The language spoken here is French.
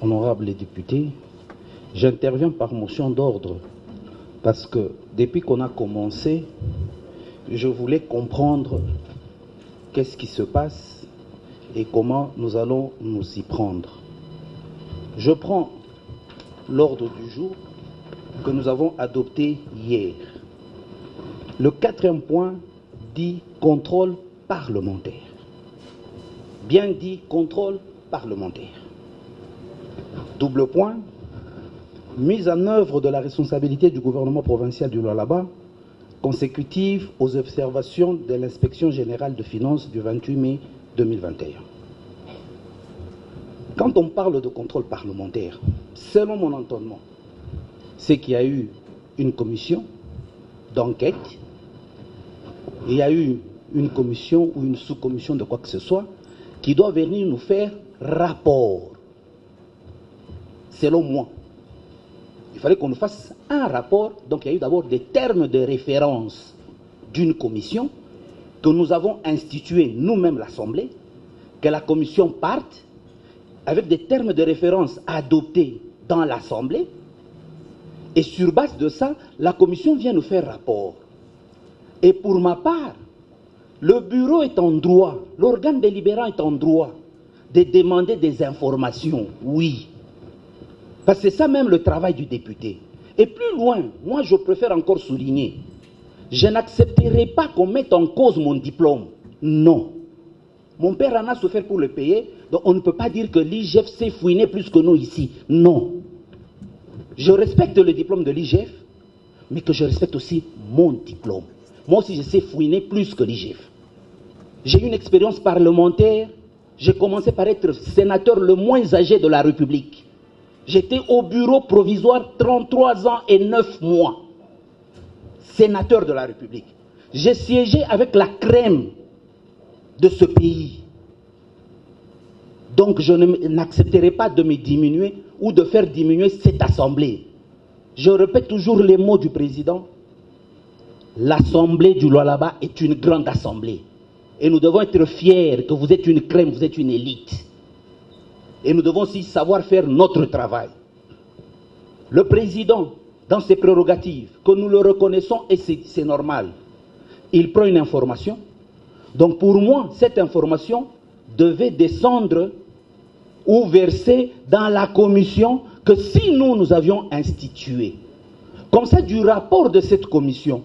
honorables députés, j'interviens par motion d'ordre parce que depuis qu'on a commencé, je voulais comprendre qu'est-ce qui se passe et comment nous allons nous y prendre. Je prends l'ordre du jour que nous avons adopté hier. Le 4e point dit contrôle parlementaire. Bien dit contrôle parlementaire. Double point, mise en œuvre de la responsabilité du gouvernement provincial du Lualaba consécutive aux observations de l'inspection générale de finances du 28 mai 2021. Quand on parle de contrôle parlementaire, selon mon entendement, c'est qu'il y a eu une commission d'enquête, il y a eu une commission ou une sous-commission de quoi que ce soit qui doit venir nous faire rapport. Selon moi, il fallait qu'on nous fasse un rapport. Donc il y a eu d'abord des termes de référence d'une commission que nous avons institué nous-mêmes l'Assemblée, que la commission parte avec des termes de référence adoptés dans l'Assemblée, et sur base de ça, la commission vient nous faire rapport. Et pour ma part, le bureau est en droit, l'organe délibérant est en droit de demander des informations, oui. Parce que c'est ça même le travail du député. Et plus loin, moi je préfère encore souligner, je n'accepterai pas qu'on mette en cause mon diplôme. Non. Mon père en a souffert pour le payer, donc on ne peut pas dire que l'IGF s'est fouiné plus que nous ici. Non. Je respecte le diplôme de l'IGF, mais que je respecte aussi mon diplôme. Moi aussi, je sais fouiner plus que l'IGF. J'ai une expérience parlementaire. J'ai commencé par être sénateur le moins âgé de la République. J'étais au bureau provisoire 33 ans et 9 mois. Sénateur de la République. J'ai siégé avec la crème de ce pays. Donc je n'accepterai pas de me diminuer ou de faire diminuer cette assemblée. Je répète toujours les mots du président. L'assemblée du Lualaba est une grande assemblée. Et nous devons être fiers que vous êtes une crème, vous êtes une élite. Et nous devons aussi savoir faire notre travail. Le président, dans ses prérogatives, que nous le reconnaissons et c'est normal, il prend une information. Donc pour moi, cette information devait descendre ou verser dans la commission que si nous avions instituée. Comme ça, du rapport de cette commission,